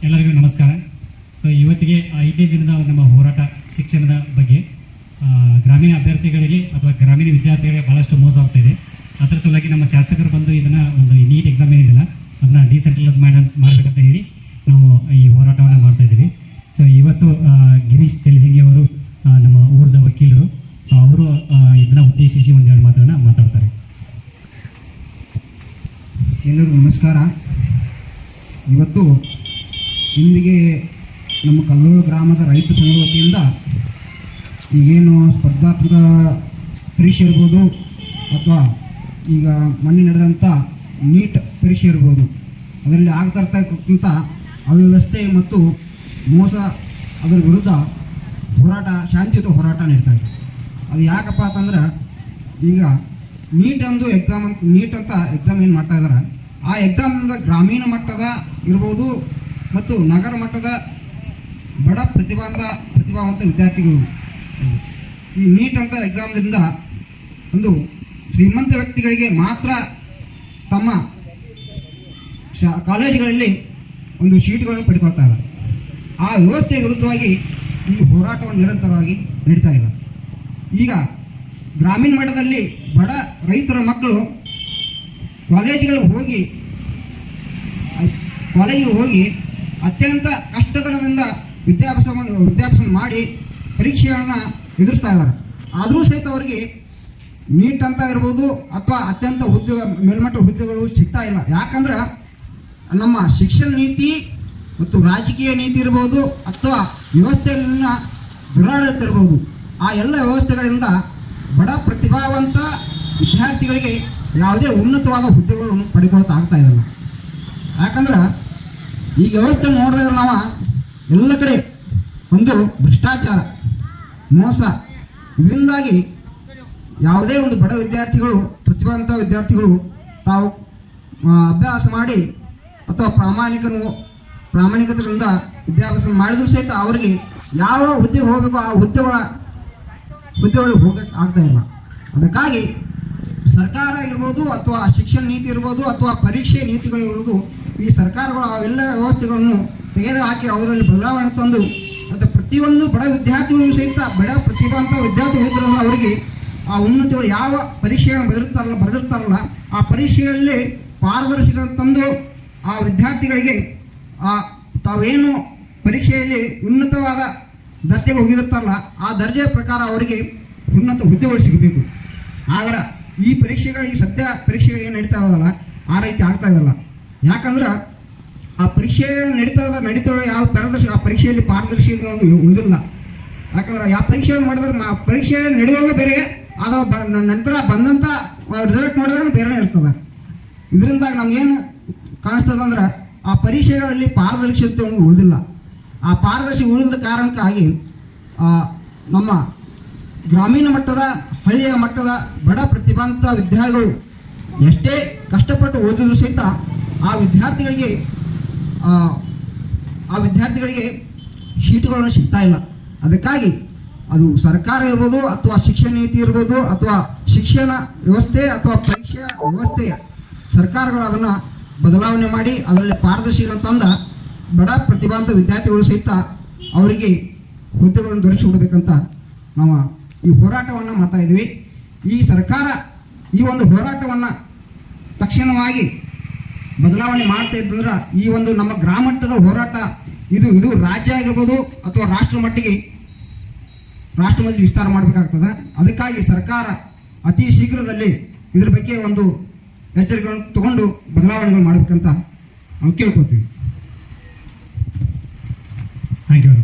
ಎಲ್ಲರಿಗೂ ನಮಸ್ಕಾರ. ಸೊ ಇವತ್ತಿಗೆ 5ನೇ ದಿನದ ನಮ್ಮ ಹೋರಾಟ ಶಿಕ್ಷಣದ ಬಗ್ಗೆ ಗ್ರಾಮೀಣ ಅಭ್ಯರ್ಥಿಗಳಿಗೆ ಅಥವಾ ಗ್ರಾಮೀಣ ವಿದ್ಯಾರ್ಥಿಗಳಿಗೆ ಭಾಳಷ್ಟು ಮೋಸ ಆಗ್ತಾಯಿದೆ. ಅದರ ಸಲುವಾಗಿ ನಮ್ಮ ಶಾಸಕರು ಬಂದು ಇದನ್ನು ಒಂದು ನೀಟ್ ಎಕ್ಸಾಮ್ ಏನಿಲ್ಲ ಅದನ್ನು ಡಿಸೆಂಟ್ರಲೈಸ್ ಮಾಡಬೇಕಂತ ಹೇಳಿ ನಾವು ಈ ಹೋರಾಟವನ್ನು ಮಾಡ್ತಾಯಿದ್ದೀವಿ. ಸೊ ಇವತ್ತು ಗಿರೀಶ್ ತೆಲಸಿಂಗಿ ಅವರು ನಮ್ಮ ಊರದ ವಕೀಲರು, ಸೊ ಅವರು ಇದನ್ನು ಉದ್ದೇಶಿಸಿ ಒಂದೆರಡು ಮಾತನ್ನು ಮಾತಾಡ್ತಾರೆ. ಎಲ್ಲರಿಗೂ ನಮಸ್ಕಾರ. ಇವತ್ತು ಇಂದಿಗೆ ನಮ್ಮ ಕಲ್ಲೂರು ಗ್ರಾಮದ ರೈತ ಸಂಘ ವತಿಯಿಂದ ಈಗೇನು ಸ್ಪರ್ಧಾತ್ಮಕ ಪರೀಕ್ಷೆ ಇರ್ಬೋದು ಅಥವಾ ಈಗ ಮೊನ್ನೆ ನಡೆದಂಥ ನೀಟ್ ಪರೀಕ್ಷೆ ಇರ್ಬೋದು, ಅದರಲ್ಲಿ ಆಗ್ತಾ ಇರ್ತಕ್ಕಂಥ ಅವ್ಯವಸ್ಥೆ ಮತ್ತು ಮೋಸ ಅದರ ವಿರುದ್ಧ ಹೋರಾಟ, ಶಾಂತಿಯುತ ಹೋರಾಟ ನಡೀತಾ ಇದೆ. ಅದು ಯಾಕಪ್ಪ ಅಂತಂದ್ರೆ ಈಗ ನೀಟ್ ಅಂತ ಎಕ್ಸಾಮ್ ಏನು ಮಾಡ್ತಾ ಇದ್ದಾರೆ, ಆ ಎಕ್ಸಾಮ್ನಿಂದ ಗ್ರಾಮೀಣ ಮಟ್ಟದ ಇರ್ಬೋದು ಮತ್ತು ನಗರ ಮಟ್ಟದ ಬಡ ಪ್ರತಿಭಾವಂತ ವಿದ್ಯಾರ್ಥಿಗಳು ಈ ನೀಟ್ ಅಂತ ಎಕ್ಸಾಮ್ನಿಂದ ಒಂದು ಶ್ರೀಮಂತ ವ್ಯಕ್ತಿಗಳಿಗೆ ಮಾತ್ರ ತಮ್ಮ ಕಾಲೇಜುಗಳಲ್ಲಿ ಒಂದು ಸೀಟುಗಳನ್ನು ಪಡ್ಕೊಳ್ತಾ ಇದ್ದಾರೆ. ಆ ವ್ಯವಸ್ಥೆಯ ವಿರುದ್ಧವಾಗಿ ಈ ಹೋರಾಟವನ್ನು ನಿರಂತರವಾಗಿ ನಡೀತಾ ಇದೆ. ಈಗ ಗ್ರಾಮೀಣ ಮಟ್ಟದಲ್ಲಿ ಬಡ ರೈತರ ಮಕ್ಕಳು ಕಾಲೇಜಿಗೆ ಹೋಗಿ ಅತ್ಯಂತ ಕಷ್ಟದಿಂದ ವಿದ್ಯಾಭ್ಯಾಸ ಮಾಡಿ ಪರೀಕ್ಷೆಗಳನ್ನು ಎದುರಿಸ್ತಾ ಇದ್ದಾರೆ. ಆದರೂ ಸಹಿತ ಅವರಿಗೆ ನೀಟ್ ಅಂತ ಇರ್ಬೋದು ಅಥವಾ ಅತ್ಯಂತ ಮೇಲ್ಮಟ್ಟ ಹುದ್ದೆಗಳು ಸಿಗ್ತಾ ಇಲ್ಲ. ಯಾಕಂದ್ರೆ ನಮ್ಮ ಶಿಕ್ಷಣ ನೀತಿ ಮತ್ತು ರಾಜಕೀಯ ನೀತಿ ಇರ್ಬೋದು ಅಥವಾ ವ್ಯವಸ್ಥೆಯಲ್ಲಿನ ದುರಾಡಳಿತ ಇರ್ಬೋದು, ಆ ಎಲ್ಲ ವ್ಯವಸ್ಥೆಗಳಿಂದ ಬಡ ಪ್ರತಿಭಾವಂತ ವಿದ್ಯಾರ್ಥಿಗಳಿಗೆ ಯಾವುದೇ ಉನ್ನತವಾದ ಹುದ್ದೆಗಳನ್ನು ಪಡೆದುಕೊಳ್ತಾ ಆಗ್ತಾ ಇರಲ್ಲ. ಯಾಕಂದ್ರೆ ಈ ವ್ಯವಸ್ಥೆ ನೋಡಿದ್ರೆ ನಾವು ಎಲ್ಲ ಕಡೆ ಒಂದು ಭ್ರಷ್ಟಾಚಾರ, ಮೋಸ, ಇದರಿಂದಾಗಿ ಯಾವುದೇ ಒಂದು ಬಡ ವಿದ್ಯಾರ್ಥಿಗಳು, ಪ್ರತಿಭಾವಂತ ವಿದ್ಯಾರ್ಥಿಗಳು ತಾವು ಅಭ್ಯಾಸ ಮಾಡಿ ಅಥವಾ ಪ್ರಾಮಾಣಿಕತೆಯಿಂದ ವಿದ್ಯಾಭ್ಯಾಸ ಮಾಡಿದ್ರು ಸಹಿತ ಅವರಿಗೆ ಯಾವ ಹುದ್ದೆಗೆ ಹೋಗಬೇಕು ಆ ಹುದ್ದೆಗಳಿಗೆ ಹೋಗಕ್ಕೆ ಆಗ್ತಾ ಇಲ್ಲ. ಅದಕ್ಕಾಗಿ ಸರ್ಕಾರ ಇರ್ಬೋದು ಅಥವಾ ಶಿಕ್ಷಣ ನೀತಿ ಇರ್ಬೋದು ಅಥವಾ ಪರೀಕ್ಷೆ ನೀತಿಗಳು ಇರ್ಬೋದು, ಈ ಸರ್ಕಾರಗಳು ಅವೆಲ್ಲ ವ್ಯವಸ್ಥೆಗಳನ್ನು ತೆಗೆದುಹಾಕಿ ಅವರಲ್ಲಿ ಬದಲಾವಣೆ ತಂದು ಮತ್ತು ಪ್ರತಿಯೊಂದು ಬಡ ವಿದ್ಯಾರ್ಥಿಗಳು ಸಹಿತ ಬಡ ಪ್ರತಿಭಾವಂತ ವಿದ್ಯಾರ್ಥಿಗಳು ಅವರಿಗೆ ಆ ಉನ್ನತಿಗಳು ಯಾವ ಪರೀಕ್ಷೆಯನ್ನು ಬರೆದಿರ್ತಾರಲ್ಲ ಆ ಪರೀಕ್ಷೆಯಲ್ಲಿ ಪಾರದರ್ಶಕತೆ ತಂದು ಆ ವಿದ್ಯಾರ್ಥಿಗಳಿಗೆ ತಾವೇನು ಪರೀಕ್ಷೆಯಲ್ಲಿ ಉನ್ನತವಾದ ದರ್ಜೆಗೆ ಹೋಗಿರುತ್ತಾರಲ್ಲ ಆ ದರ್ಜೆಯ ಪ್ರಕಾರ ಅವರಿಗೆ ಉನ್ನತ ಹುದ್ದೆಗಳು ಸಿಗಬೇಕು. ಆದ್ರೆ ಈ ಸದ್ಯ ಪರೀಕ್ಷೆಗಳು ಏನು ನಡೀತಾ ಇರೋದಲ್ಲ ಆ ರೀತಿ ಆಗ್ತಾ ಇರಲ್ಲ. ಯಾಕಂದ್ರೆ ಆ ಪರೀಕ್ಷೆ ನಡೀತಾ ಯಾವ ಆ ಪರೀಕ್ಷೆಯಲ್ಲಿ ಪಾರದರ್ಶಕತೆ ಉಳಿದಿಲ್ಲ. ಯಾಕಂದ್ರೆ ಯಾವ ಪರೀಕ್ಷೆಯನ್ನು ಮಾಡಿದ್ರೆ ಪರೀಕ್ಷೆ ನಡೆಯುವಾಗ ಬೇರೆ, ಅದರ ನಂತರ ಬಂದಂಥ ರಿಸಲ್ಟ್ ಮಾಡಿದ್ರೆ ಬೇರೆ ಇರ್ತದೆ. ಇದರಿಂದ ನಮ್ಗೇನು ಕಾಣಿಸ್ತದಂದ್ರೆ ಆ ಪರೀಕ್ಷೆಗಳಲ್ಲಿ ಪಾರದರ್ಶಕತೆ ಉಳಿದಿಲ್ಲ. ಆ ಪಾರದರ್ಶಕತೆ ಉಳಿದ ಕಾರಣಕ್ಕಾಗಿ ನಮ್ಮ ಗ್ರಾಮೀಣ ಮಟ್ಟದ, ಹಳ್ಳಿಯ ಮಟ್ಟದ ಬಡ ಪ್ರತಿಭಾವಂತ ವಿದ್ಯಾರ್ಥಿಗಳು ಎಷ್ಟೇ ಕಷ್ಟಪಟ್ಟು ಓದಿದ್ರು ಸಹಿತ ಆ ವಿದ್ಯಾರ್ಥಿಗಳಿಗೆ ಸೀಟುಗಳನ್ನು ಸಿಗ್ತಾ ಇಲ್ಲ. ಅದಕ್ಕಾಗಿ ಅದು ಸರ್ಕಾರ ಇರ್ಬೋದು ಅಥವಾ ಶಿಕ್ಷಣ ನೀತಿ ಇರ್ಬೋದು ಅಥವಾ ಶಿಕ್ಷಣ ವ್ಯವಸ್ಥೆ ಅಥವಾ ಪರೀಕ್ಷೆಯ ವ್ಯವಸ್ಥೆ, ಸರ್ಕಾರಗಳು ಅದನ್ನು ಬದಲಾವಣೆ ಮಾಡಿ ಅದರಲ್ಲಿ ಪಾರದರ್ಶಕತೆ ತಂದ ಬಡ ಪ್ರತಿಭಾವಂತ ವಿದ್ಯಾರ್ಥಿಗಳು ಸಹಿತ ಅವರಿಗೆ ಹುದ್ದೆಗಳನ್ನು ದೊರಕಿಸಿಕೊಡ್ಬೇಕಂತ ನಾವು ಈ ಹೋರಾಟವನ್ನು ಮಾಡ್ತಾ ಇದ್ವಿ. ಈ ಸರ್ಕಾರ ಈ ಒಂದು ಹೋರಾಟವನ್ನು ತಕ್ಷಣವಾಗಿ ಬದಲಾವಣೆ ಮಾಡ್ತಾ ಇದ್ದಂದ್ರೆ ಈ ಒಂದು ನಮ್ಮ ಗ್ರಾಮ ಮಟ್ಟದ ಹೋರಾಟ ಇದು ಇಡೀ ರಾಜ್ಯ ಆಗಿರ್ಬೋದು ಅಥವಾ ರಾಷ್ಟ್ರ ಮಟ್ಟಿಗೆ ವಿಸ್ತಾರ ಮಾಡಬೇಕಾಗ್ತದೆ. ಅದಕ್ಕಾಗಿ ಸರ್ಕಾರ ಅತಿ ಶೀಘ್ರದಲ್ಲಿ ಇದ್ರ ಬಗ್ಗೆ ಒಂದು ಎಚ್ಚರಿಕೆಗಳನ್ನು ತಗೊಂಡು ಬದಲಾವಣೆಗಳು ಮಾಡಬೇಕಂತ ನಾವು ಕೇಳ್ಕೊತೀವಿ. Thank you.